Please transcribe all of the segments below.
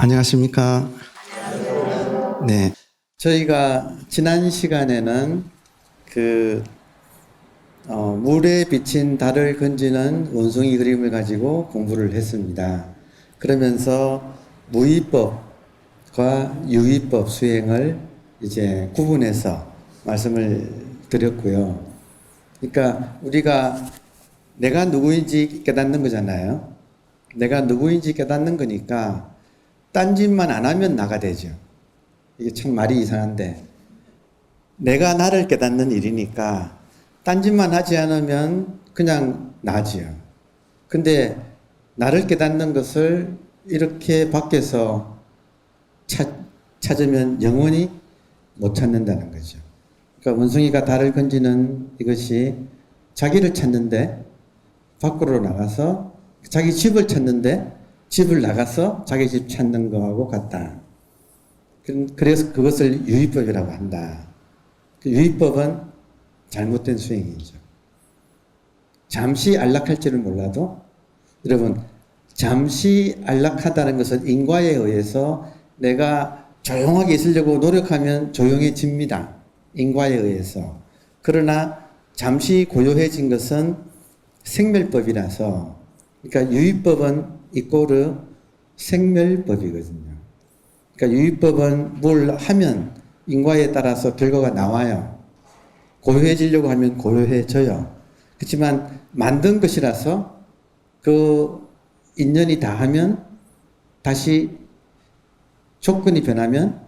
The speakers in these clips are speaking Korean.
안녕하십니까. 네. 저희가 지난 시간에는 물에 비친 달을 건지는 원숭이 그림을 가지고 공부를 했습니다. 그러면서 무위법과 유위법 수행을 이제 구분해서 말씀을 드렸고요. 그러니까 우리가 내가 누구인지 깨닫는 거잖아요. 내가 누구인지 깨닫는 거니까 딴짓만 안 하면 나가 되죠. 이게 참 말이 이상한데, 내가 나를 깨닫는 일이니까 딴짓만 하지 않으면 그냥 나지요. 근데 나를 깨닫는 것을 이렇게 밖에서 찾으면 영원히 못 찾는다는 거죠. 그러니까 원숭이가 달을 건지는 이것이 자기를 찾는데 밖으로 나가서 자기 집을 찾는데 집을 나가서 자기 집 찾는 거하고 같다. 그래서 그것을 유의법이라고 한다. 유의법은 잘못된 수행이죠. 잠시 안락할지를 몰라도, 여러분, 잠시 안락하다는 것은 인과에 의해서 내가 조용하게 있으려고 노력하면 조용해집니다. 인과에 의해서. 그러나 잠시 고요해진 것은 생멸법이라서, 그러니까 유의법은 이꼬르 생멸법이거든요. 그러니까 유의법은 뭘 하면 인과에 따라서 결과가 나와요. 고요해지려고 하면 고요해져요. 그렇지만 만든 것이라서 그 인연이 다하면 다시 조건이 변하면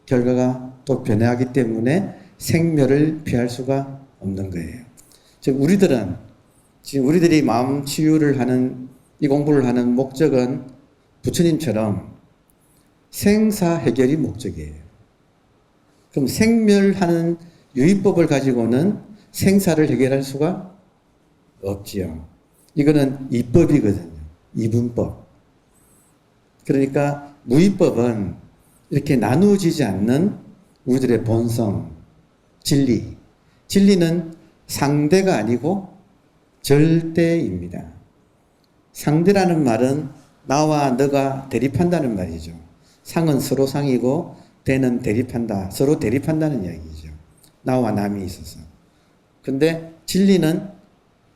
결과가 또 변화하기 때문에 생멸을 피할 수가 없는 거예요. 즉 우리들이 마음 치유를 하는 이 공부를 하는 목적은 부처님처럼 생사 해결이 목적이에요. 그럼 생멸하는 유의법을 가지고는 생사를 해결할 수가 없지요. 이거는 이법이거든요. 이분법. 그러니까 무의법은 이렇게 나누어지지 않는 우리들의 본성, 진리. 진리는 상대가 아니고 절대입니다. 상대라는 말은 나와 너가 대립한다는 말이죠. 상은 서로 상이고 대는 대립한다. 서로 대립한다는 이야기죠. 나와 남이 있어서. 근데 진리는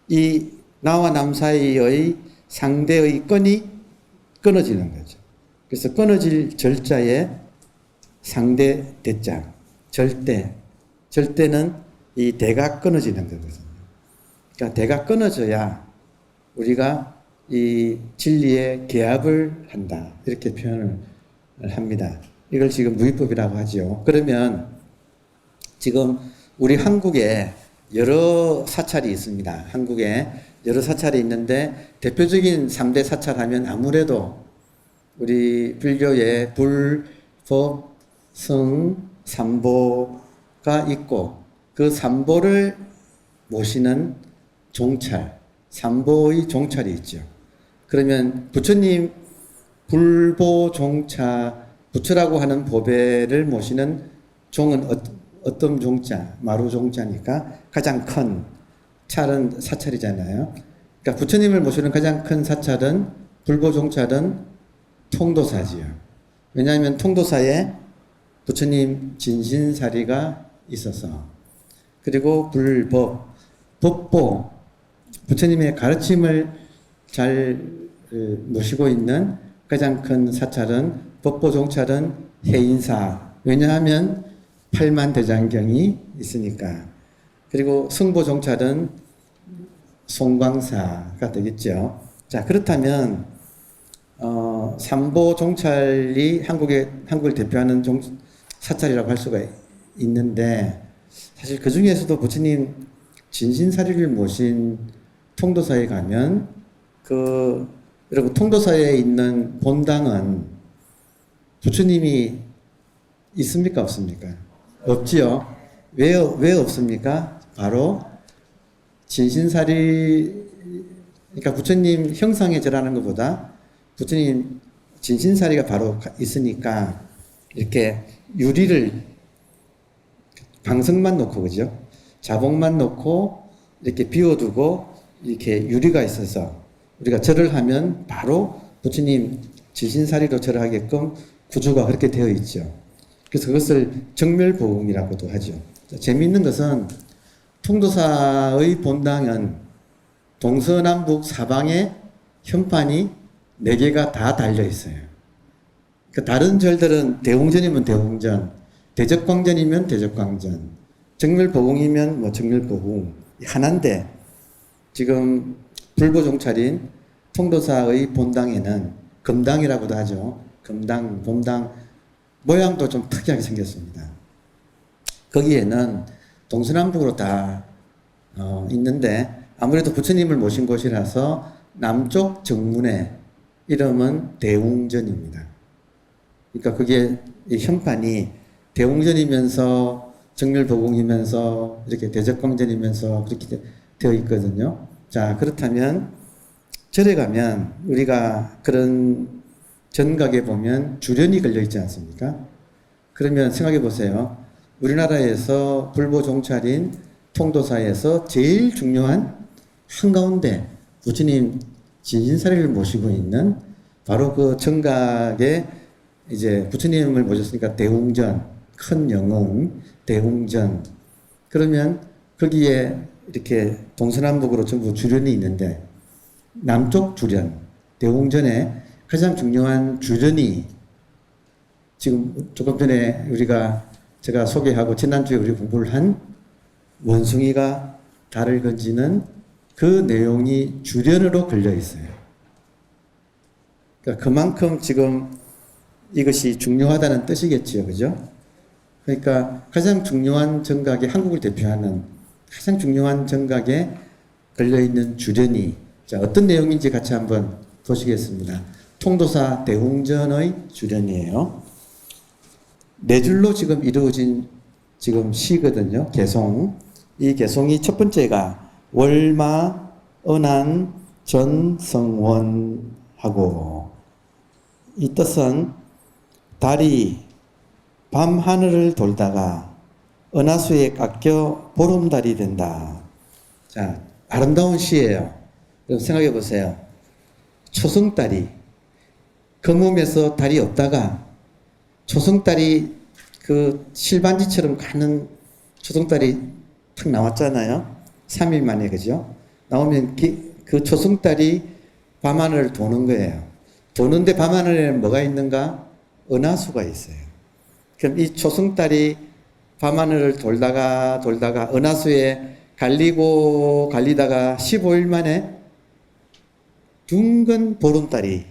이 나와 남 사이의 상대의 끈이 끊어지는 거죠. 그래서 끊어질 절자에 상대 대자, 절대. 절대는 이 대가 끊어지는 거거든요. 그러니까 대가 끊어져야 우리가 이 진리의 개합을 한다. 이렇게 표현을 합니다. 이걸 지금 무위법이라고 하죠. 그러면 지금 우리 한국에 여러 사찰이 있습니다. 한국에 여러 사찰이 있는데 대표적인 3대 사찰 하면 아무래도 우리 불교의 불, 법, 성, 삼보가 있고 그 삼보를 모시는 종찰, 삼보의 종찰이 있죠. 그러면 부처님 불보종차, 부처라고 하는 보배를 모시는 종은 어떤 종자? 마루종자니까 가장 큰 찰은 사찰이잖아요. 그러니까 부처님을 모시는 가장 큰 사찰은 불보종찰은 통도사지요. 왜냐하면 통도사에 부처님 진신사리가 있어서. 그리고 불법, 법보, 부처님의 가르침을 잘 모시고 있는 가장 큰 사찰은 법보종찰은 해인사. 왜냐하면 팔만대장경이 있으니까. 그리고 승보종찰은 송광사가 되겠죠. 자, 그렇다면 삼보종찰이 한국을 대표하는 사찰이라고 할 수가 있는데, 사실 그 중에서도 부처님 진신사리를 모신 통도사에 가면 여러분 통도사에 있는 본당은 부처님이 있습니까? 없습니까? 없지요. 왜 없습니까? 바로 진신사리, 그러니까 부처님 형상에 절하는 것보다 부처님 진신사리가 바로 있으니까 이렇게 유리를 방석만 놓고, 그죠? 자복만 놓고 이렇게 비워두고 이렇게 유리가 있어서 우리가 절을 하면 바로 부처님 지신사리로 절하게끔 구조가 그렇게 되어 있죠. 그래서 그것을 정멸보응이라고도 하죠. 재미있는 것은 통도사의 본당은 동서남북 사방에 현판이 4개가 다 달려 있어요. 그 다른 절들은 대웅전이면 대웅전, 대적광전이면 대적광전, 정멸보응이면 뭐 정멸보응 하나인데, 지금 불보종찰인 통도사의 본당에는 금당이라고도 하죠. 금당, 본당 모양도 좀 특이하게 생겼습니다. 거기에는 동서남북으로 다 있는데, 아무래도 부처님을 모신 곳이라서 남쪽 정문의 이름은 대웅전입니다. 그러니까 그게 이 현판이 대웅전이면서 정멸보궁이면서 이렇게 대적광전이면서 그렇게 되어 있거든요. 자, 그렇다면 절에 가면 우리가 그런 전각에 보면 주련이 걸려 있지 않습니까? 그러면 생각해 보세요. 우리나라에서 불보종찰인 통도사에서 제일 중요한 한가운데 부처님 진신사리를 모시고 있는 바로 그 정각에 이제 부처님을 모셨으니까 대웅전, 큰 영웅, 대웅전. 그러면 거기에 이렇게 동서남북으로 전부 주련이 있는데, 남쪽 주련, 대웅전에 가장 중요한 주련이 지금 조금 전에 제가 소개하고 지난주에 우리 공부를 한 원숭이가 달을 건지는 그 내용이 주련으로 걸려 있어요. 그러니까 그만큼 지금 이것이 중요하다는 뜻이겠지요. 그죠? 그러니까 가장 중요한 정각에, 한국을 대표하는 가장 중요한 정각에 걸려있는 주련이, 자, 어떤 내용인지 같이 한번 보시겠습니다. 통도사 대웅전의 주련이에요. 4줄로 지금 이루어진 지금 시거든요. 개송. 이 개송이 첫 번째가 월마, 은한, 전성원하고, 이 뜻은 달이 밤 하늘을 돌다가 은하수에 깎여 보름달이 된다. 자, 아름다운 시예요. 여러분 생각해 보세요. 초승달이 그 몸에서 달이 없다가 초승달이 그 실반지처럼 가는 초승달이 탁 나왔잖아요. 3일 만에, 그죠? 나오면 그 초승달이 밤하늘을 도는 거예요. 도는데 밤하늘에는 뭐가 있는가? 은하수가 있어요. 그럼 이 초승달이 밤하늘을 돌다가 은하수에 갈리다가 15일 만에 둥근 보름달이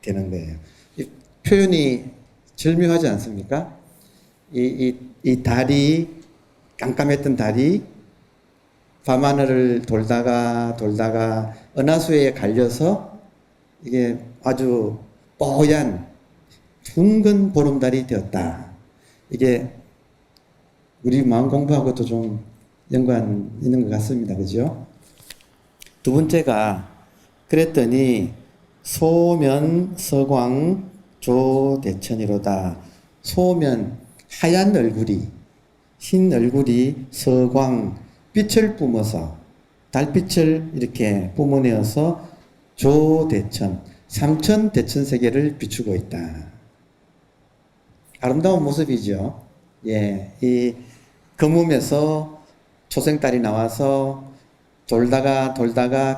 되는 거예요. 이 표현이 절묘하지 않습니까? 이 달이, 깜깜했던 달이 밤하늘을 돌다가 은하수에 갈려서 이게 아주 뽀얀 둥근 보름달이 되었다. 이게 우리 마음 공부하고도 좀 연관 있는 것 같습니다. 그죠? 두 번째가 그랬더니 소면 서광 조대천이로다. 소면 하얀 얼굴이, 흰 얼굴이 서광 빛을 뿜어서, 달빛을 이렇게 뿜어내어서 조대천, 삼천 대천 세계를 비추고 있다. 아름다운 모습이죠. 예, 이 금음에서 초생달이 나와서 돌다가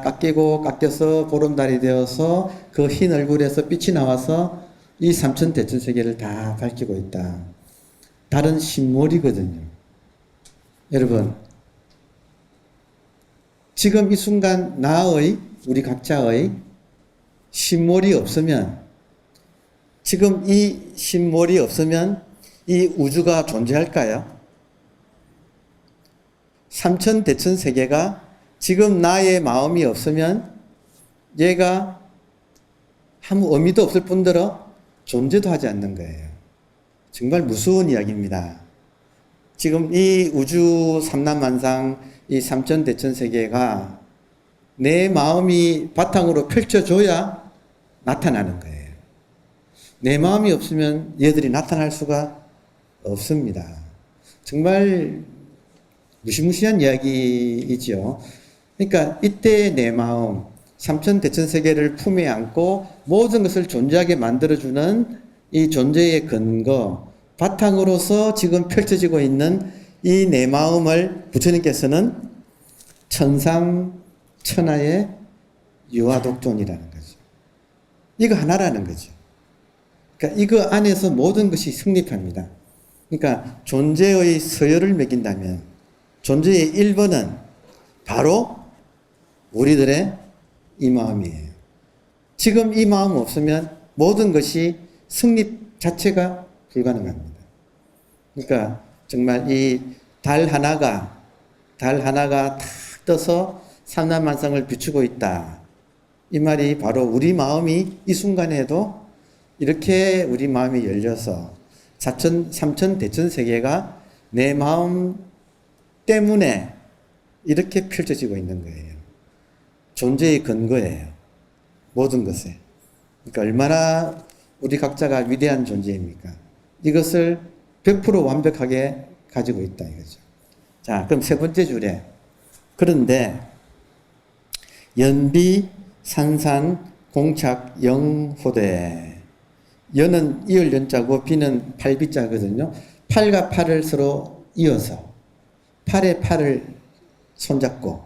깎여서 보름달이 되어서 그 흰 얼굴에서 빛이 나와서 이 삼천 대천 세계를 다 밝히고 있다. 달은 신몰이거든요. 여러분, 지금 이 순간 우리 각자의 신몰이 없으면, 지금 이 신몰이 없으면 이 우주가 존재할까요? 삼천 대천 세계가 지금 나의 마음이 없으면 얘가 아무 의미도 없을 뿐더러 존재도 하지 않는 거예요. 정말 무서운 이야기입니다. 지금 이 우주 삼라만상, 이 삼천 대천 세계가 내 마음이 바탕으로 펼쳐줘야 나타나는 거예요. 내 마음이 없으면 얘들이 나타날 수가 없습니다. 정말 무시무시한 이야기이죠. 그러니까 이때 내 마음, 삼천대천세계를 품에 안고 모든 것을 존재하게 만들어주는 이 존재의 근거, 바탕으로서 지금 펼쳐지고 있는 이 내 마음을 부처님께서는 천상천하의 유화독존이라는 거죠. 이거 하나라는 거죠. 그러니까 이거 안에서 모든 것이 성립합니다. 그러니까 존재의 서열을 매긴다면 존재의 1번은 바로 우리들의 이 마음이에요. 지금 이 마음 없으면 모든 것이 성립 자체가 불가능합니다. 그러니까 정말 이 달 하나가 탁 떠서 삼라만상을 비추고 있다. 이 말이 바로 우리 마음이 이 순간에도 이렇게 우리 마음이 열려서 삼천대천 세계가 내 마음 때문에 이렇게 펼쳐지고 있는 거예요. 존재의 근거예요. 모든 것에. 그러니까 얼마나 우리 각자가 위대한 존재입니까? 이것을 100% 완벽하게 가지고 있다 이거죠. 자, 그럼 세 번째 줄에 그런데 연비 산산 공착 영호대 연은 이을 연자고 비는 팔비자거든요. 팔과 팔을 서로 이어서 팔에 팔을 손잡고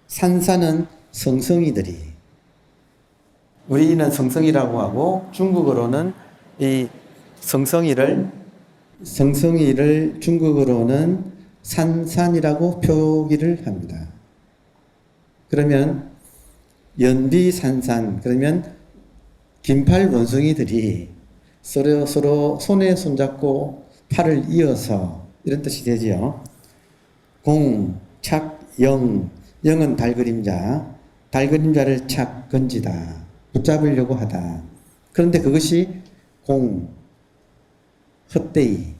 산산은 성성이들이 우리는 성성이라고 하고 중국어로는 이 성성이를 중국어로는 산산이라고 표기를 합니다. 그러면 연비산산 그러면 긴팔 원숭이들이 서로 손에 손잡고 팔을 이어서 이런 뜻이 되지요. 공, 착, 영, 영은 달 그림자를 착 건지다. 붙잡으려고 하다. 그런데 그것이 공, 헛되이.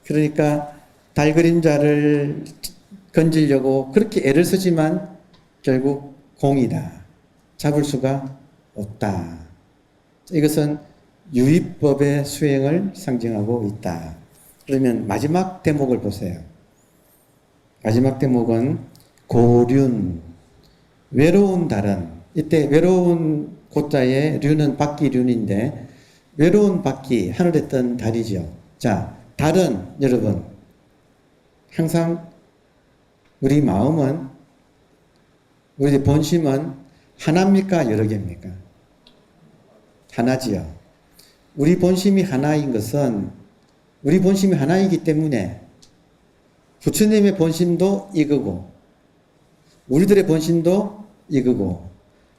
그러니까 달 그림자를 건지려고 그렇게 애를 쓰지만 결국 공이다. 잡을 수가 없다. 이것은 유의법의 수행을 상징하고 있다. 그러면 마지막 대목을 보세요. 마지막 대목은 고륜, 외로운 달은 이때 외로운 고자의 륜은 바퀴륜인데 외로운 바퀴, 하늘에 뜬 달이죠. 자, 달은 여러분 항상 우리 마음은 우리 본심은 하나입니까? 여러 개입니까? 하나지요. 우리 본심이 하나인 것은 우리 본심이 하나이기 때문에 부처님의 본심도 이거고 우리들의 본심도 이거고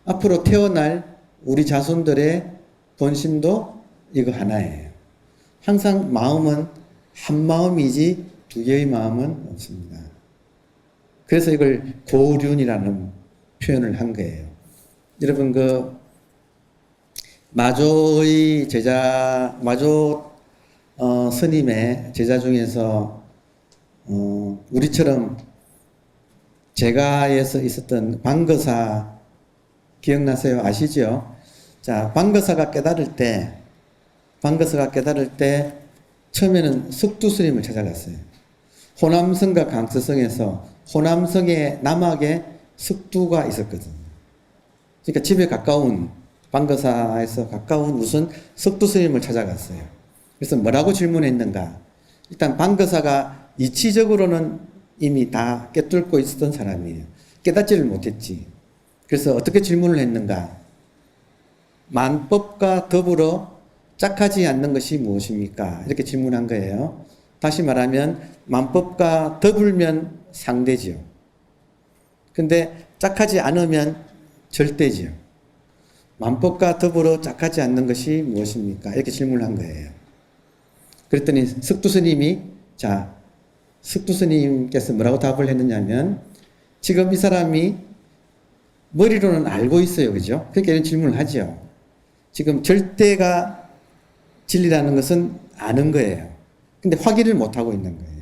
앞으로 태어날 우리 자손들의 본심도 이거 하나예요. 항상 마음은 한 마음이지 두 개의 마음은 없습니다. 그래서 이걸 고륜이라는 표현을 한 거예요. 여러분 마조의 제자, 마조 스님의 제자 중에서 우리처럼 제가에서 있었던 방거사 기억나세요? 아시죠? 자, 방거사가 깨달을 때 처음에는 석두 스님을 찾아갔어요. 호남성과 강서성에서 호남성의 남학에 석두가 있었거든요. 그러니까 집에 가까운 방거사에서 가까운 무슨 석두 스님을 찾아갔어요. 그래서 뭐라고 질문했는가? 일단 방거사가 이치적으로는 이미 다 깨뚫고 있었던 사람이에요. 깨닫지를 못했지. 그래서 어떻게 질문을 했는가? 만법과 더불어 짝하지 않는 것이 무엇입니까? 이렇게 질문한 거예요. 다시 말하면 만법과 더불면 상대지요. 근데 짝하지 않으면 절대지요. 만법과 더불어 짝하지 않는 것이 무엇입니까? 이렇게 질문을 한 거예요. 그랬더니 석두 스님께서 뭐라고 답을 했느냐면 지금 이 사람이 머리로는 알고 있어요. 그죠? 그러니까 이런 질문을 하죠. 지금 절대가 진리라는 것은 아는 거예요. 근데 확인을 못하고 있는 거예요.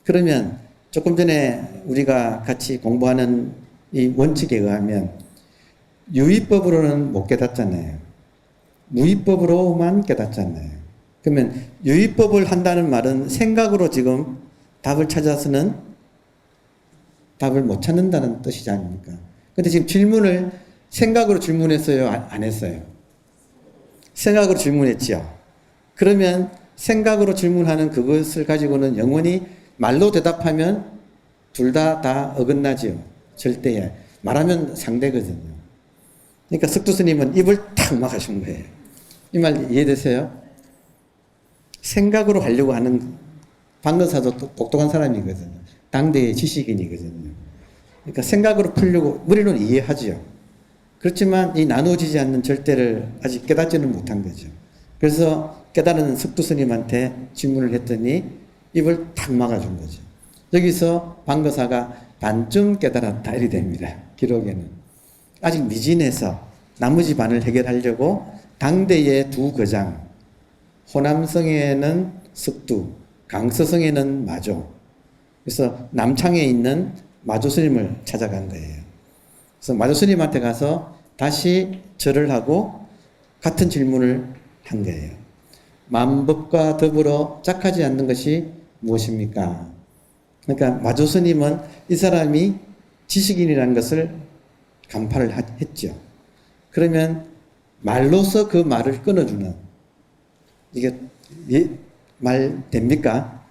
그러면 조금 전에 우리가 같이 공부하는 이 원칙에 의하면 유의법으로는 못 깨닫잖아요. 무의법으로만 깨닫잖아요. 그러면 유의법을 한다는 말은 생각으로 지금 답을 찾아서는 답을 못 찾는다는 뜻이지 않습니까? 근데 지금 질문을 생각으로 질문했어요? 안 했어요? 생각으로 질문했지요. 그러면 생각으로 질문하는 그것을 가지고는 영원히 말로 대답하면 둘 다 어긋나지요. 절대에. 말하면 상대거든요. 그러니까 석두 스님은 입을 탁 막으신 거예요. 이 말 이해되세요? 생각으로 하려고 하는 방근사도 똑똑한 사람이거든요. 당대의 지식인이거든요. 그러니까 생각으로 풀려고 머리로는 이해하지요. 그렇지만 이 나누어지지 않는 절대를 아직 깨닫지는 못한 거죠. 그래서 깨달은 석두 스님한테 질문을 했더니 입을 탁 막아준 거죠. 여기서 방거사가 반쯤 깨달았다 이리 됩니다. 기록에는. 아직 미진해서 나머지 반을 해결하려고 당대의 두 거장, 호남성에는 석두, 강서성에는 마조. 그래서 남창에 있는 마조 스님을 찾아간 거예요. 그래서 마조 스님한테 가서 다시 절을 하고 같은 질문을 한 거예요. 만법과 더불어 짝하지 않는 것이 무엇입니까? 그러니까 마조 스님은 이 사람이 지식인이라는 것을 간파를 했죠. 그러면 말로서 그 말을 끊어주는, 이게 말 됩니까?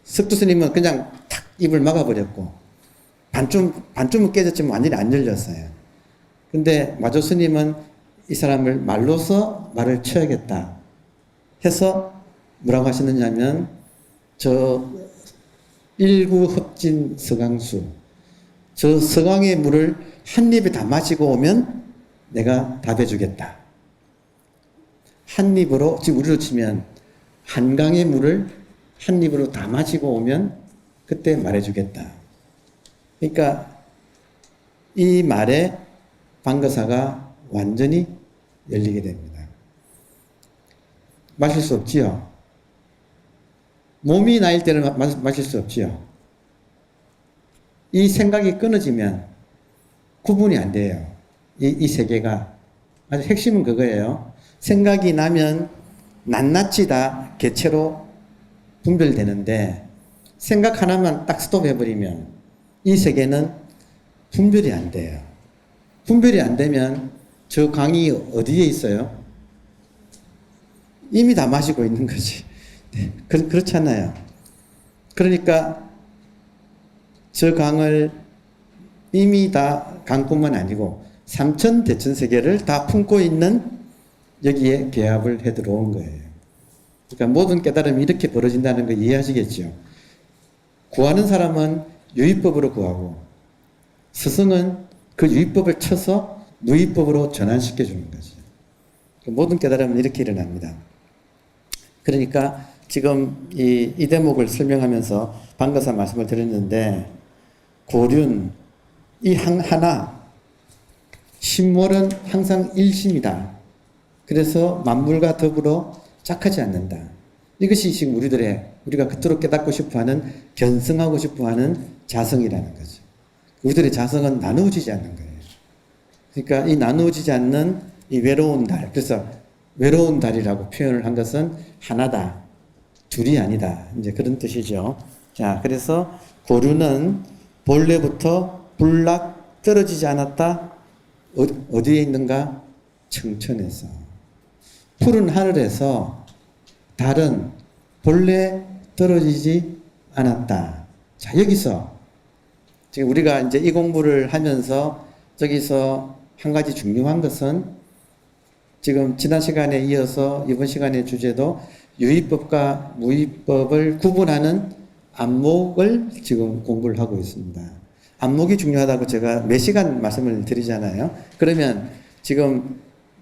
석두 스님은 그냥 탁 입을 막아버렸고 반쯤은 깨졌지만 완전히 안 열렸어요. 근데 마조 스님은 이 사람을 말로서 말을 쳐야겠다 해서 뭐라고 하셨느냐면, 저 일구 흡진 서강수, 저 서강의 물을 한 입에 다 마시고 오면 내가 답해주겠다. 한 입으로, 지금 우리로 치면 한강의 물을 한 입으로 다 마시고 오면 그때 말해주겠다. 그러니까 이 말에 방거사가 완전히 열리게 됩니다. 마실 수 없지요. 몸이 나일 때는 마실 수 없지요. 이 생각이 끊어지면 구분이 안 돼요. 이 세계가. 아주 핵심은 그거예요. 생각이 나면 낱낱이 다 개체로 분별되는데, 생각 하나만 딱 스톱해버리면 이 세계는 분별이 안 돼요. 분별이 안 되면 저 강이 어디에 있어요? 이미 다 마시고 있는 거지. 그렇잖아요. 그러니까 저 강을 이미 다 강뿐만 아니고 삼천 대천 세계를 다 품고 있는 여기에 개합을 해 들어온 거예요. 그러니까 모든 깨달음이 이렇게 벌어진다는 거 이해하시겠죠? 구하는 사람은 유의법으로 구하고, 스승은 그 유의법을 쳐서 무의법으로 전환시켜 주는 거죠. 모든 깨달음은 이렇게 일어납니다. 그러니까 지금 이 대목을 설명하면서 방거사 말씀을 드렸는데, 고륜, 이 하나, 심월은 항상 일심이다. 그래서 만물과 더불어 짝하지 않는다. 이것이 지금 우리가 그토록 깨닫고 싶어하는, 견성하고 싶어하는 자성이라는 거죠. 우리들의 자성은 나누어지지 않는 거예요. 그러니까 이 나누어지지 않는 이 외로운 달, 그래서 외로운 달이라고 표현을 한 것은 하나다, 둘이 아니다, 이제 그런 뜻이죠. 자, 그래서 고류는 본래부터 불락 떨어지지 않았다. 어디에 있는가? 청천에서. 푸른 하늘에서 달은 본래 떨어지지 않았다. 자, 여기서 지금 우리가 이제 이 공부를 하면서 저기서 한 가지 중요한 것은, 지금 지난 시간에 이어서 이번 시간의 주제도 유의법과 무의법을 구분하는 안목을 지금 공부를 하고 있습니다. 안목이 중요하다고 제가 몇 시간 말씀을 드리잖아요. 그러면 지금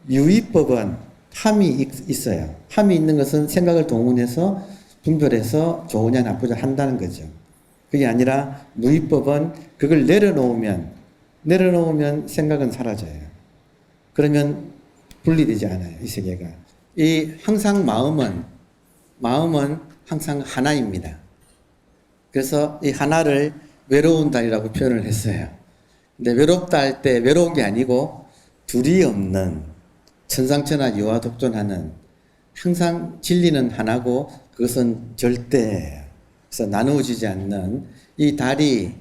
유의법은 함이 있어요. 함이 있는 것은 생각을 동원해서 분별해서 좋으냐 나쁘냐 한다는 거죠. 그게 아니라 무의법은 그걸 내려놓으면 생각은 사라져요. 그러면 분리되지 않아요, 이 세계가. 항상 마음은 항상 하나입니다. 그래서 이 하나를 외로운 달이라고 표현을 했어요. 근데 외롭다 할 때 외로운 게 아니고 둘이 없는, 천상천하 유화독존하는, 항상 진리는 하나고 그것은 절대예요. 그래서 나누어지지 않는 이 달이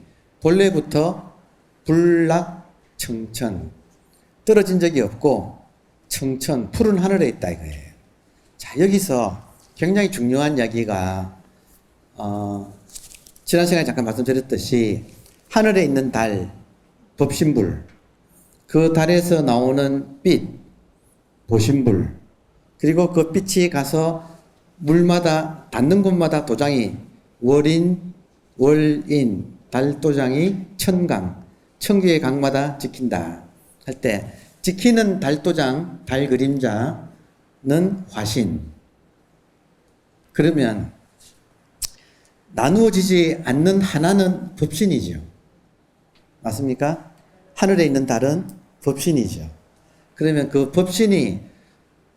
본래부터 불락청천. 떨어진 적이 없고 청천, 푸른 하늘에 있다 이거예요. 자, 여기서 굉장히 중요한 이야기가 지난 시간에 잠깐 말씀드렸듯이 하늘에 있는 달, 법신불, 그 달에서 나오는 빛, 보신불, 그리고 그 빛이 가서 물마다 닿는 곳마다 도장이 월인, 달도장이 천강, 천개의 강마다 지킨다 할 때 지키는 달도장, 달 그림자는 화신. 그러면 나누어지지 않는 하나는 법신이죠. 맞습니까? 하늘에 있는 달은 법신이죠. 그러면 그 법신이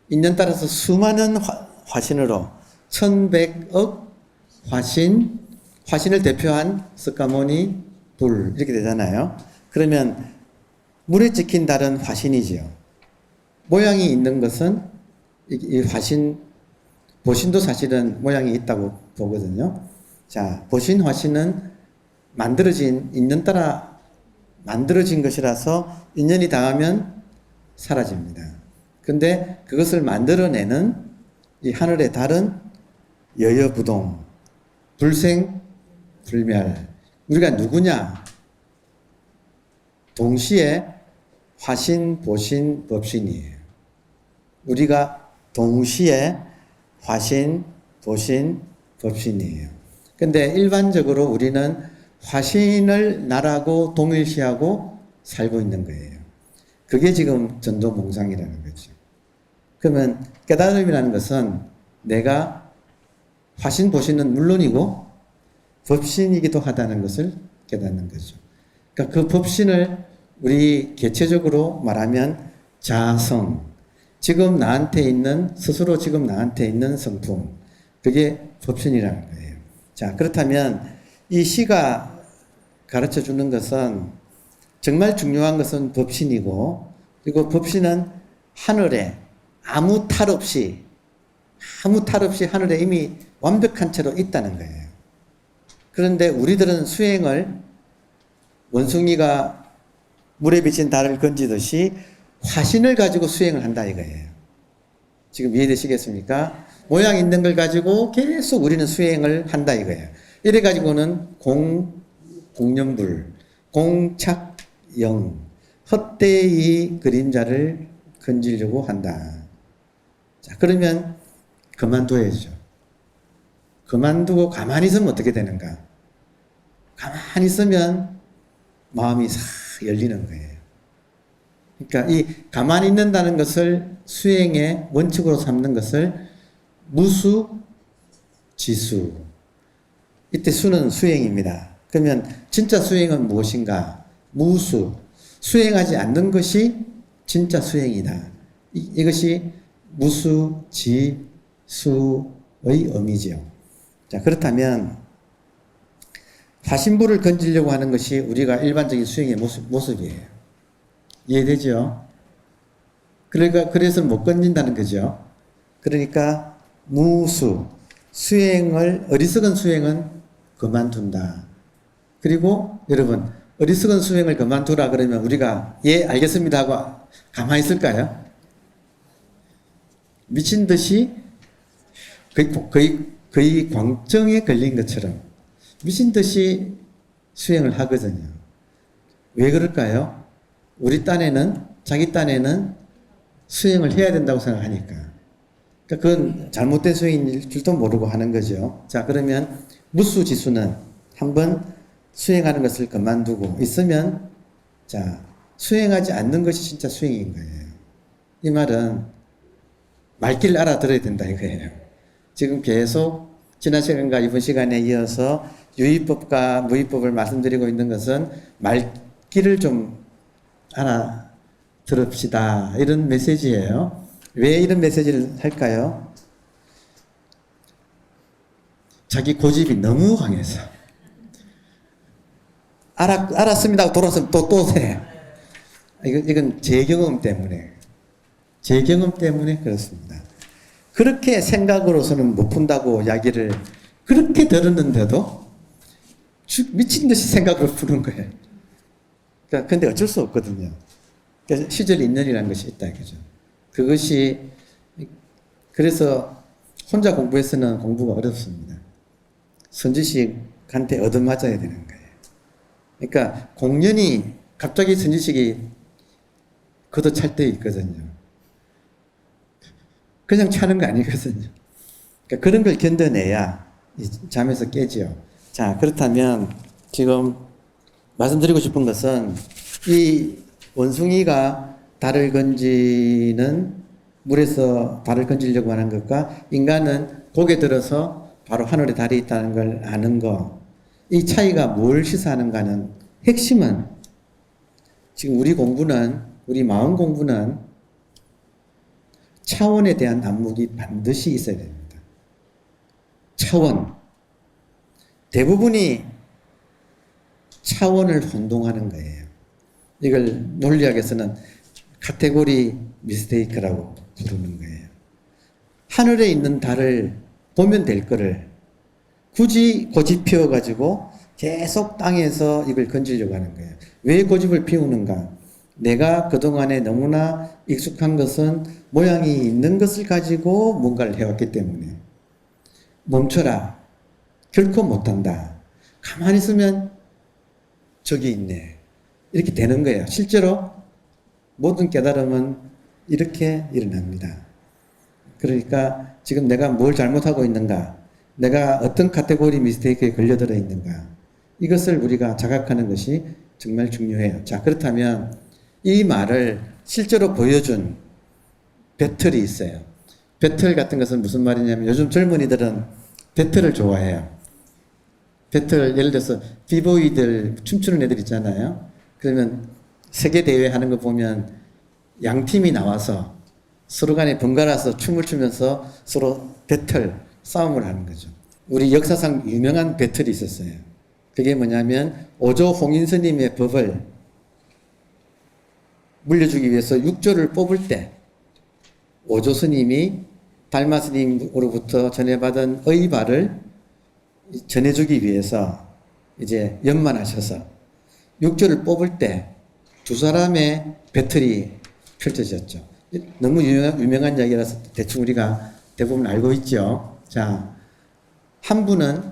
인연 따라서 수많은 화신으로 1100억 화신을 대표한 스카모니 불 이렇게 되잖아요. 그러면 물에 찍힌 달은 화신이지요. 모양이 있는 것은 이 화신, 보신도 사실은 모양이 있다고 보거든요. 자, 보신 화신은 인연 따라 만들어진 것이라서 인연이 닿으면 사라집니다. 근데 그것을 만들어내는 이 하늘의 달은 여여부동, 불생불멸. 우리가 누구냐? 동시에 화신, 보신, 법신이에요. 우리가 동시에 화신, 보신, 법신이에요. 근데 일반적으로 우리는 화신을 나라고 동일시하고 살고 있는 거예요. 그게 지금 전도몽상이라는 거죠. 그러면 깨달음이라는 것은 내가 화신, 보신은 물론이고 법신이기도 하다는 것을 깨닫는 거죠. 그러니까 그 법신을 우리 개체적으로 말하면 자성, 스스로 지금 나한테 있는 성품, 그게 법신이라는 거예요. 자, 그렇다면 이 시가 가르쳐 주는 것은 정말 중요한 것은 법신이고, 그리고 법신은 하늘에 아무 탈 없이 하늘에 이미 완벽한 채로 있다는 거예요. 그런데 우리들은 수행을 원숭이가 물에 비친 달을 건지듯이 화신을 가지고 수행을 한다 이거예요. 지금 이해되시겠습니까? 모양 있는 걸 가지고 계속 우리는 수행을 한다 이거예요. 이래 가지고는 공념불, 공착영, 헛되이 그림자를 건지려고 한다. 자, 그러면 그만둬야죠. 그만두고 가만히 있으면 어떻게 되는가? 가만히 있으면 마음이 싹 열리는 거예요. 그러니까 이 가만히 있는다는 것을 수행의 원칙으로 삼는 것을 무수, 지수. 이때 수는 수행입니다. 그러면 진짜 수행은 무엇인가? 무수. 수행하지 않는 것이 진짜 수행이다. 이것이 무수, 지수의 의미죠. 자, 그렇다면 화신불을 건지려고 하는 것이 우리가 일반적인 수행의 모습이에요. 이해되죠? 그래서 못 건진다는 거죠. 그러니까 무수, 어리석은 수행은 그만둔다. 그리고 여러분, 어리석은 수행을 그만두라 그러면 우리가 예, 알겠습니다 하고 가만히 있을까요? 미친 듯이 거의 광증에 걸린 것처럼 미친 듯이 수행을 하거든요. 왜 그럴까요? 자기 딴에는 수행을 해야 된다고 생각하니까. 그러니까 그건 잘못된 수행인 줄도 모르고 하는 거죠. 자, 그러면 무수지수는 한번 수행하는 것을 그만두고 있으면, 자, 수행하지 않는 것이 진짜 수행인 거예요. 이 말은 말귀를 알아들어야 된다 이거예요. 지금 계속 지난 시간과 이번 시간에 이어서 유의법과 무의법을 말씀드리고 있는 것은 말귀를 좀 알아들읍시다 이런 메시지예요. 왜 이런 메시지를 할까요? 자기 고집이 너무 강해서 알았습니다 하고 돌아서면 또 세. 이건 제 경험 때문에 그렇습니다. 그렇게 생각으로서는 못 푼다고 이야기를 그렇게 들었는데도 미친 듯이 생각을 푸는 거예요. 그러니까 근데 어쩔 수 없거든요. 그래서 시절 인연이라는 것이 있다 이거죠. 그것이 그래서 혼자 공부해서는 공부가 어렵습니다. 선지식한테 얻어맞아야 되는 거예요. 그러니까 공연이 갑자기 선지식이 걷어찰 때 있거든요. 그냥 차는 거 아니거든요. 그러니까 그런 걸 견뎌내야 잠에서 깨지요. 자, 그렇다면 지금 말씀드리고 싶은 것은 이 원숭이가 달을 건지는 물에서 달을 건지려고 하는 것과 인간은 고개 들어서 바로 하늘에 달이 있다는 걸 아는 거, 이 차이가 뭘 시사하는가는 핵심은 지금 우리 마음 공부는 차원에 대한 안목이 반드시 있어야 됩니다. 차원. 대부분이 차원을 혼동하는 거예요. 이걸 논리학에서는 카테고리 미스테이크라고 부르는 거예요. 하늘에 있는 달을 보면 될 거를 굳이 고집 피워가지고 계속 땅에서 이걸 건지려고 하는 거예요. 왜 고집을 피우는가? 내가 그동안에 너무나 익숙한 것은 모양이 있는 것을 가지고 뭔가를 해왔기 때문에 멈춰라. 결코 못한다. 가만히 있으면 저기 있네. 이렇게 되는 거예요. 실제로 모든 깨달음은 이렇게 일어납니다. 그러니까 지금 내가 뭘 잘못하고 있는가? 내가 어떤 카테고리 미스테이크에 걸려들어 있는가? 이것을 우리가 자각하는 것이 정말 중요해요. 자, 그렇다면 이 말을 실제로 보여준 배틀이 있어요. 배틀 같은 것은 무슨 말이냐면 요즘 젊은이들은 배틀을 좋아해요. 배틀, 예를 들어서 비보이들 춤추는 애들 있잖아요. 그러면 세계대회 하는 거 보면 양 팀이 나와서 서로 간에 번갈아서 춤을 추면서 서로 배틀, 싸움을 하는 거죠. 우리 역사상 유명한 배틀이 있었어요. 그게 뭐냐면 오조 홍인 스님의 법을 물려주기 위해서 육조를 뽑을 때 오조 스님이 달마 스님으로부터 전해받은 의발을 전해주기 위해서 이제 연만하셔서 육조를 뽑을 때 두 사람의 배틀이 펼쳐졌죠. 너무 유명한 이야기라서 대충 우리가 대부분 알고 있죠. 자, 한 분은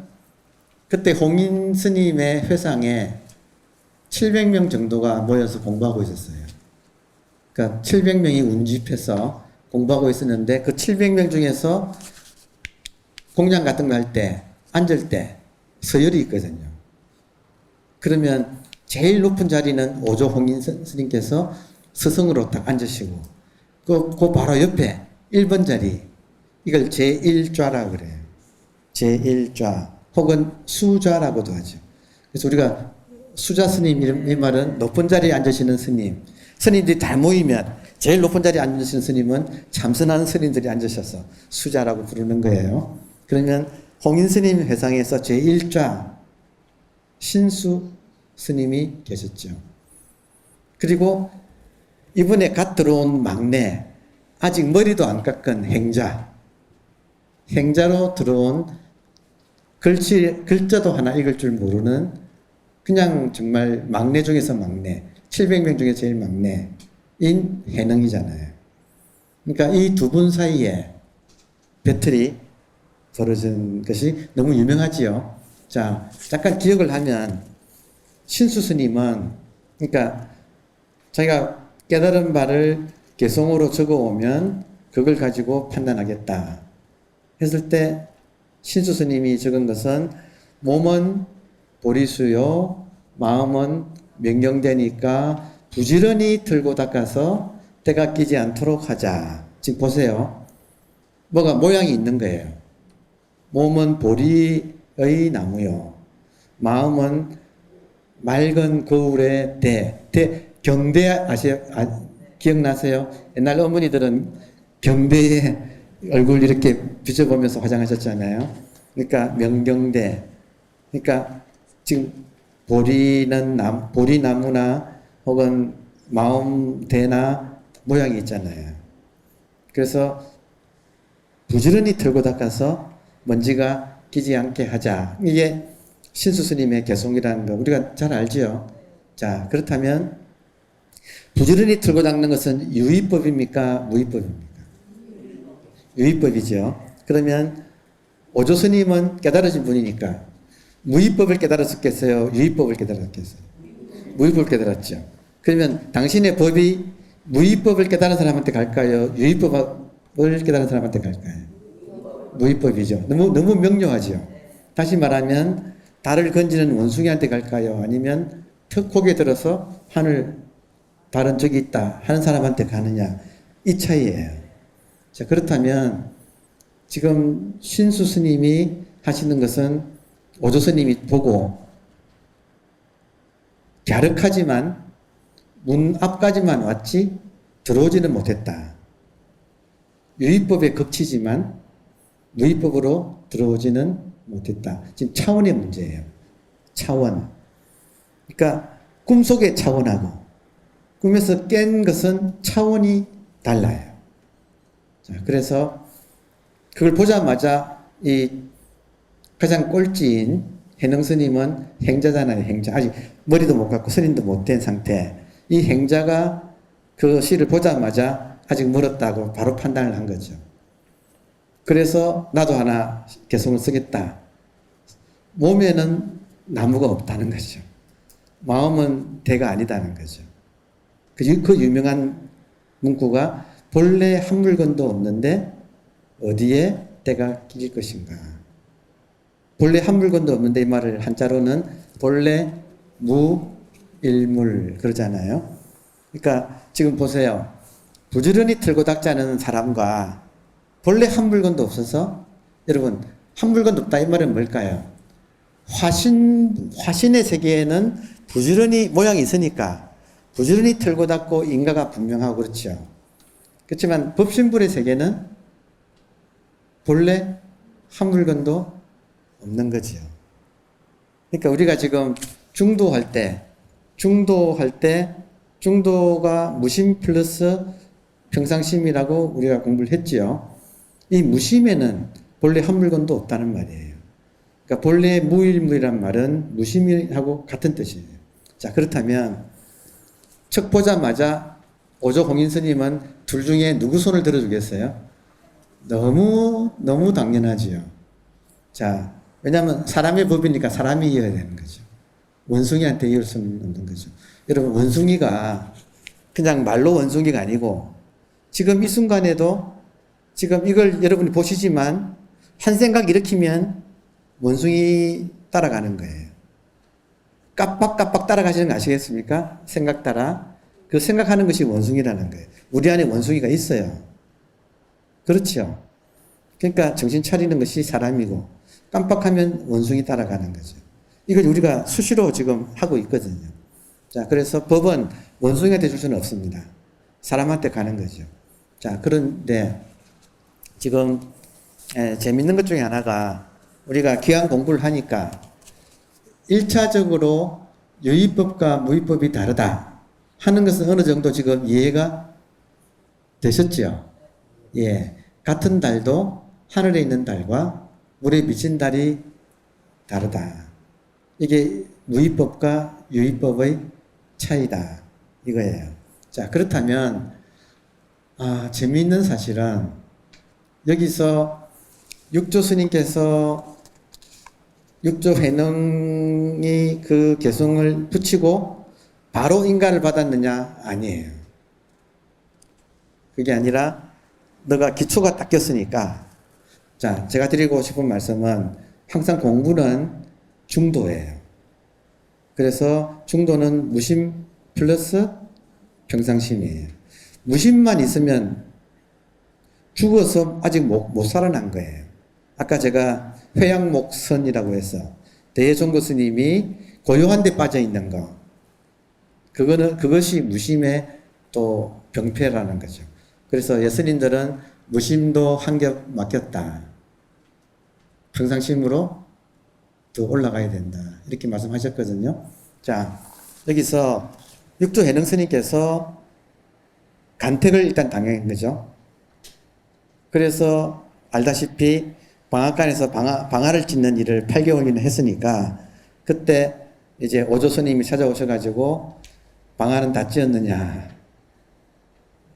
그때 홍인 스님의 회상에 700명 정도가 모여서 공부하고 있었어요. 그러니까 700명이 운집해서 공부하고 있었는데 그 700명 중에서 공양 같은 거 할 때 앉을 때 서열이 있거든요. 그러면 제일 높은 자리는 오조 홍인 스님께서 스승으로 딱 앉으시고 그 바로 옆에 1번 자리 이걸 제1좌라 그래요. 제1좌 혹은 수좌라고도 하죠. 그래서 우리가 수좌 스님 이 말은 높은 자리에 앉으시는 스님. 스님들이 다 모이면 제일 높은 자리에 앉으시는 스님은 참선하는 스님들이 앉으셔서 수좌라고 부르는 거예요. 그러면 홍인 스님 회상에서 제1좌 신수 스님이 계셨죠. 그리고 이번에 갓 들어온 막내, 아직 머리도 안 깎은 행자로 들어온 글자도 하나 읽을 줄 모르는 그냥 정말 막내 중에서 막내, 700명 중에 제일 막내인 해능이잖아요. 그러니까 이 두 분 사이에 배틀이 벌어진 것이 너무 유명하지요. 자, 잠깐 기억을 하면 신수 스님은 그러니까 자기가 깨달은 바를 개성으로 적어오면 그걸 가지고 판단하겠다 했을 때 신수 스님이 적은 것은 몸은 보리수요 마음은 명령되니까 부지런히 들고 닦아서 때가 끼지 않도록 하자. 지금 보세요. 뭐가 모양이 있는 거예요. 몸은 보리의 나무요. 마음은 맑은 거울의 경대 기억나세요? 옛날 어머니들은 경대에 얼굴 이렇게 비춰보면서 화장하셨잖아요. 그러니까 명경대. 그러니까 지금 보리나무나 혹은 마음대나 모양이 있잖아요. 그래서 부지런히 털고 닦아서 먼지가 끼지 않게 하자. 이게 신수 스님의 개송이라는 거 우리가 잘 알지요. 자, 그렇다면 부지런히 틀고 닦는 것은 유의법입니까? 무의법입니까? 유의법이죠. 그러면 오조 스님은 깨달으신 분이니까 무의법을 깨달았겠어요? 유의법을 깨달았겠어요? 무의법을 깨달았죠. 그러면 당신의 법이 무의법을 깨달은 사람한테 갈까요? 유의법을 깨달은 사람한테 갈까요? 무의법이죠. 너무 명료하죠. 다시 말하면 달을 건지는 원숭이한테 갈까요? 아니면 턱 고개 들어서 하늘 달은 저기 있다 하는 사람한테 가느냐, 이 차이예요. 자, 그렇다면 지금 신수 스님이 하시는 것은 오조 스님이 보고 갸륵하지만 문 앞까지만 왔지 들어오지는 못했다. 유의법에 겹치지만 무의법으로 들어오지는 못했다. 지금 차원의 문제예요. 차원. 그러니까 꿈속의 차원하고 꿈에서 깬 것은 차원이 달라요. 자, 그래서 그걸 보자마자 이 가장 꼴찌인 해능 스님은 행자잖아요. 행자. 아직 머리도 못 갖고 스님도 못 된 상태. 이 행자가 그 시를 보자마자 아직 멀었다고 바로 판단을 한 거죠. 그래서 나도 하나 개성을 쓰겠다. 몸에는 나무가 없다는 거죠. 마음은 대가 아니다는 거죠. 그 유명한 문구가 본래 한 물건도 없는데 어디에 때가 끼일 것인가. 본래 한 물건도 없는데 이 말을 한자로는 본래 무일물 그러잖아요. 그러니까 지금 보세요. 부지런히 틀고 닦지 않은 사람과 본래 한 물건도 없어서 여러분 한 물건도 없다 이 말은 뭘까요? 화신의 세계에는 부지런히 모양이 있으니까 부지런히 틀고 닦고 인가가 분명하고 그렇죠. 그렇지만 법신불의 세계는 본래 한 물건도 없는 거지요. 그러니까 우리가 지금 중도할 때 중도가 무심 플러스 평상심이라고 우리가 공부를 했지요. 이 무심에는 본래 한 물건도 없다는 말이에요. 그러니까 본래 무일물이란 말은 무심하고 같은 뜻이에요. 자, 그렇다면 척 보자마자 오조 홍인 스님은 둘 중에 누구 손을 들어주겠어요? 너무 당연하지요. 자, 왜냐하면 사람의 법이니까 사람이 이어야 되는 거죠. 원숭이한테 이을 수는 없는 거죠. 여러분, 원숭이가 그냥 말로 원숭이가 아니고 지금 이 순간에도 지금 이걸 여러분이 보시지만 한 생각 일으키면 원숭이 따라가는 거예요. 깜빡깜빡 따라가시는 거 아시겠습니까? 생각 따라. 그 생각하는 것이 원숭이라는 거예요. 우리 안에 원숭이가 있어요. 그렇죠. 그러니까 정신 차리는 것이 사람이고 깜빡하면 원숭이 따라가는 거죠. 이걸 우리가 수시로 지금 하고 있거든요. 자, 그래서 법은 원숭이한테 줄 수는 없습니다. 사람한테 가는 거죠. 자, 그런데 지금 재밌는 것 중에 하나가 우리가 기한 공부를 하니까 1차적으로 유의법과 무의법이 다르다 하는 것은 어느 정도 지금 이해가 되셨죠? 예. 같은 달도 하늘에 있는 달과 물에 비친 달이 다르다. 이게 무의법과 유의법의 차이다. 이거예요. 자, 그렇다면, 재미있는 사실은 여기서 육조 스님께서 육조 회능이 그 개성을 붙이고 바로 인가를 받았느냐? 아니에요. 그게 아니라 너가 기초가 닦였으니까 자, 제가 드리고 싶은 말씀은 항상 공부는 중도예요. 그래서 중도는 무심 플러스 평상심이에요. 무심만 있으면 죽어서 아직 못 살아난 거예요. 아까 제가 회양목선이라고 해서 대종고 스님이 고요한 데 빠져 있는 거. 그것이 무심의 또 병폐라는 거죠. 그래서 예스님들은 무심도 한 겹 맡겼다. 평상심으로 더 올라가야 된다. 이렇게 말씀하셨거든요. 자, 여기서 육조 해능 스님께서 간택을 일단 당한 거죠. 그래서 알다시피 방앗간에서 방아를 찢는 일을 8개월이나 했으니까 그때 이제 오조 스님이 찾아오셔가지고 방안은 다 찧었느냐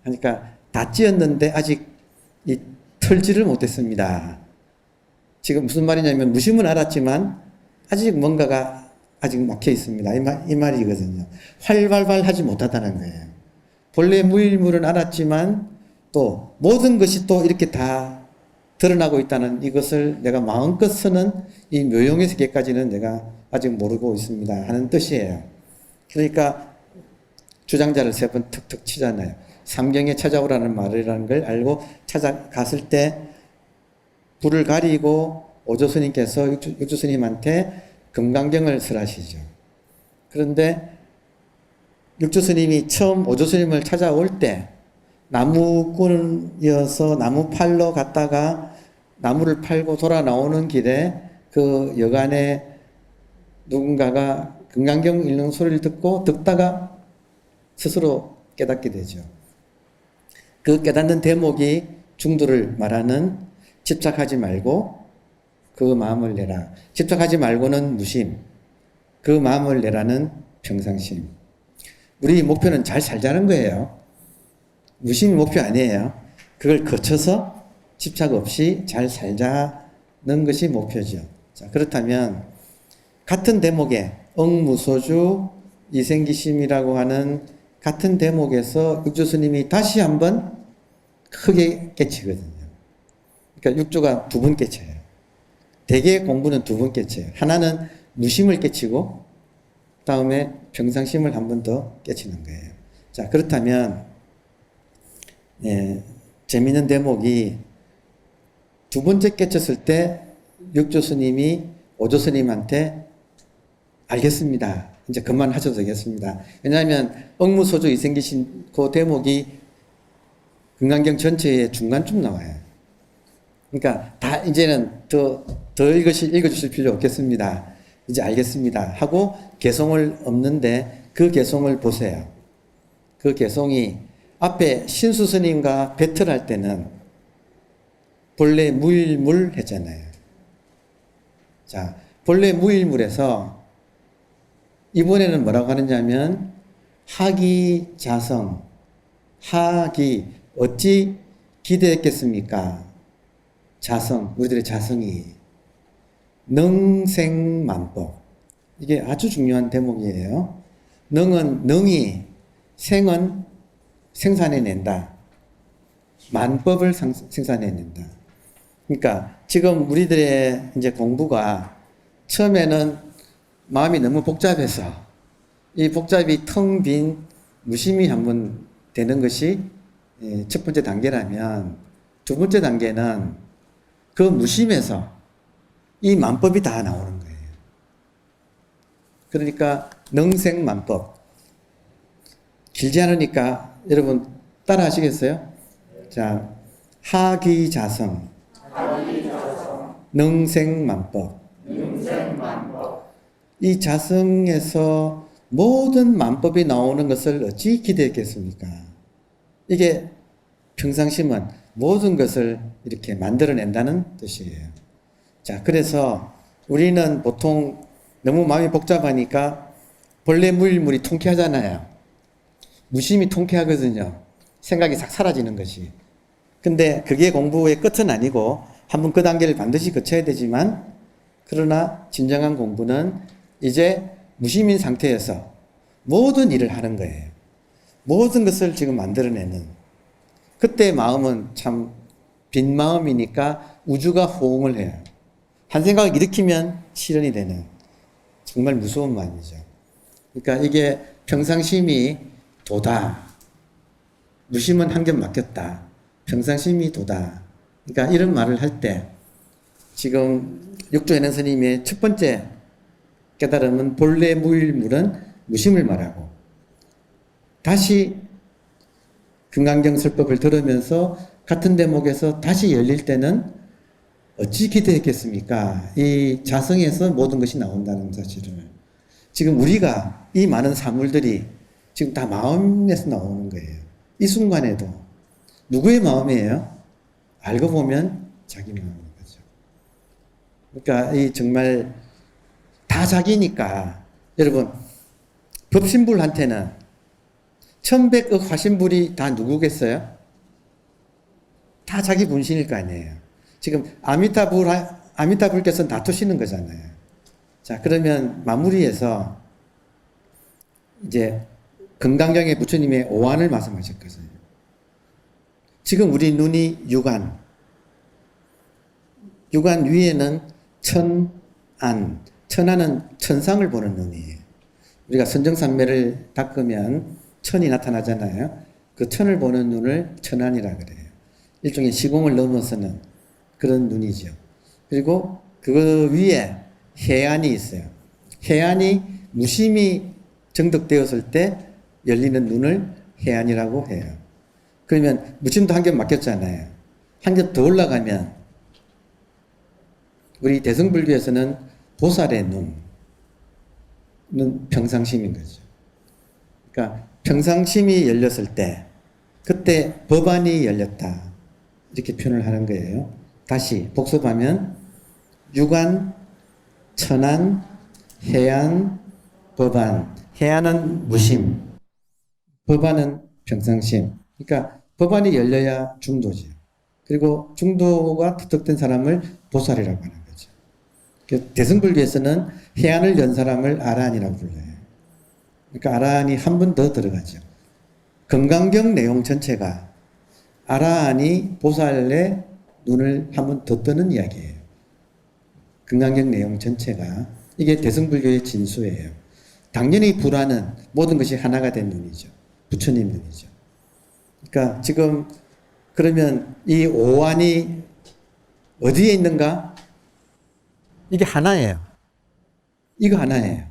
하니까 다 찧었는데 아직 이 털지를 못했습니다. 지금 무슨 말이냐면 무심은 알았지만 아직 뭔가가 아직 막혀 있습니다. 이 말이거든요. 활발발 하지 못하다는 거예요. 본래 무일물은 알았지만 또 모든 것이 또 이렇게 다 드러나고 있다는 이것을 내가 마음껏 쓰는 이 묘용의 세계까지는 내가 아직 모르고 있습니다 하는 뜻이에요. 그러니까 주장자를 3번 툭툭 치잖아요. 삼경에 찾아오라는 말이라는 걸 알고 찾아갔을 때 불을 가리고 오조 스님께서 육조 스님한테 금강경을 설하시죠. 그런데 육조 스님이 처음 오조 스님을 찾아올 때 나무꾼이어서 나무 팔러 갔다가 나무를 팔고 돌아 나오는 길에 그 여간에 누군가가 금강경 읽는 소리를 듣다가 스스로 깨닫게 되죠. 그 깨닫는 대목이 중도를 말하는 집착하지 말고 그 마음을 내라. 집착하지 말고는 무심, 그 마음을 내라는 평상심. 우리 목표는 잘 살자는 거예요. 무심이 목표 아니에요. 그걸 거쳐서 집착 없이 잘 살자는 것이 목표죠. 자, 그렇다면 같은 대목에 억무소주 이생기심이라고 하는 같은 대목에서 육조 스님이 다시 한번 크게 깨치거든요. 그러니까 육조가 2번 깨쳐요. 대개 공부는 2번 깨쳐요. 하나는 무심을 깨치고 다음에 평상심을 한 번 더 깨치는 거예요. 자, 그렇다면 재미있는 대목이 2번째 깨쳤을 때 육조 스님이 오조 스님한테 알겠습니다. 이제 그만하셔도 되겠습니다. 왜냐하면 억무소주 이생기신 그 대목이 금강경 전체의 중간쯤 나와요. 그러니까 다 이제는 더 읽어주실 필요 없겠습니다. 이제 알겠습니다. 하고 개송을 없는데 그 개송을 보세요. 그 개송이 앞에 신수 스님과 배틀할 때는 본래 무일물 했잖아요. 자, 본래 무일물에서 이번에는 뭐라고 하느냐면 하기 자성, 하기 어찌 기대했겠습니까? 자성, 우리들의 자성이 능생만법. 이게 아주 중요한 대목이에요. 능은 능이, 생은 생산해낸다. 만법을 생산해낸다. 그러니까 지금 우리들의 이제 공부가 처음에는 마음이 너무 복잡해서 이 복잡이 텅 빈 무심이 한번 되는 것이 첫 번째 단계라면 2번째 단계는 그 무심에서 이 만법이 다 나오는 거예요. 그러니까 능생만법. 길지 않으니까 여러분 따라 하시겠어요? 자, 하기자성, 능생만법. 이 자성에서 모든 만법이 나오는 것을 어찌 기대했겠습니까? 이게 평상심은 모든 것을 이렇게 만들어낸다는 뜻이에요. 자, 그래서 우리는 보통 너무 마음이 복잡하니까 본래 무일물이 통쾌하잖아요. 무심이 통쾌하거든요. 생각이 싹 사라지는 것이. 근데 그게 공부의 끝은 아니고 한번 그 단계를 반드시 거쳐야 되지만 그러나 진정한 공부는 이제 무심인 상태에서 모든 일을 하는 거예요. 모든 것을 지금 만들어내는. 그때 마음은 참 빈 마음이니까 우주가 호응을 해요. 한 생각을 일으키면 실현이 되는 정말 무서운 마음이죠. 그러니까 이게 평상심이 도다. 무심은 한겹 맡겼다. 평상심이 도다. 그러니까 이런 말을 할 때 지금 육조현행 스님의 첫 번째 깨달음은 본래 무일물은 무심을 말하고 다시 금강경 설법을 들으면서 같은 대목에서 다시 열릴 때는 어찌 기대했겠습니까? 이 자성에서 모든 것이 나온다는 사실을. 지금 우리가 이 많은 사물들이 지금 다 마음에서 나오는 거예요. 이 순간에도. 누구의 마음이에요? 알고 보면 자기 마음인 거죠. 그러니까 이 정말 다 자기니까 여러분, 법신불한테는 1100억 화신불이 다 누구겠어요? 다 자기 분신일 거 아니에요. 지금 아미타불께서 놔두시는 거잖아요. 자, 그러면 마무리해서 이제 금강경의 부처님의 오한을 말씀하셨거든요. 지금 우리 눈이 육안 위에는 천안은 천상을 보는 눈이에요. 우리가 선정산매를 닦으면 천이 나타나잖아요. 그 천을 보는 눈을 천안이라 그래요. 일종의 시공을 넘어서는 그런 눈이죠. 그리고 그 위에 해안이 있어요. 해안이 무심히 정득되었을 때 열리는 눈을 해안이라고 해요. 그러면 무심도 한 겹 맡겼잖아요. 한 겹 더 올라가면 우리 대승불교에서는 보살의 눈은 평상심인 거죠. 그러니까 평상심이 열렸을 때 그때 법안이 열렸다. 이렇게 표현을 하는 거예요. 다시 복습하면 육안, 천안, 해안, 법안. 해안은 무심, 법안은 평상심. 그러니까 법안이 열려야 중도죠. 그리고 중도가 터득된 사람을 보살이라고 하는 거죠. 대승불교에서는 해안을 연 사람을 아라한이라고 불러요. 그러니까 아라한이 한 번 더 들어가죠. 금강경 내용 전체가 아라한이 보살의 눈을 한 번 더 뜨는 이야기예요. 금강경 내용 전체가. 이게 대승불교의 진수예요. 당연히 불화는 모든 것이 하나가 된 눈이죠. 부처님 눈이죠. 그러니까 지금 그러면 이 오한이 어디에 있는가? 이게 하나예요. 이거 하나예요.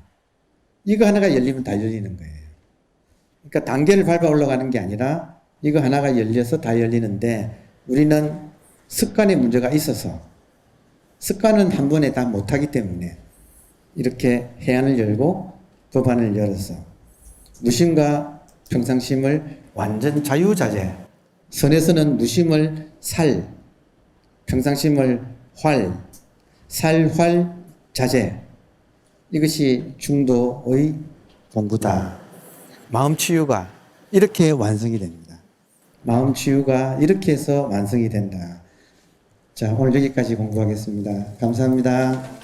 이거 하나가 열리면 다 열리는 거예요. 그러니까 단계를 밟아 올라가는 게 아니라 이거 하나가 열려서 다 열리는데 우리는 습관의 문제가 있어서 습관은 한 번에 다 못하기 때문에 이렇게 해안을 열고 법안을 열어서 무심과 평상심을 완전 자유자재, 선에서는 무심을 살, 평상심을 활, 살활자재, 이것이 중도의 공부다. 마음 치유가 이렇게 완성이 됩니다. 마음 치유가 이렇게 해서 완성이 된다. 자, 오늘 여기까지 공부하겠습니다. 감사합니다.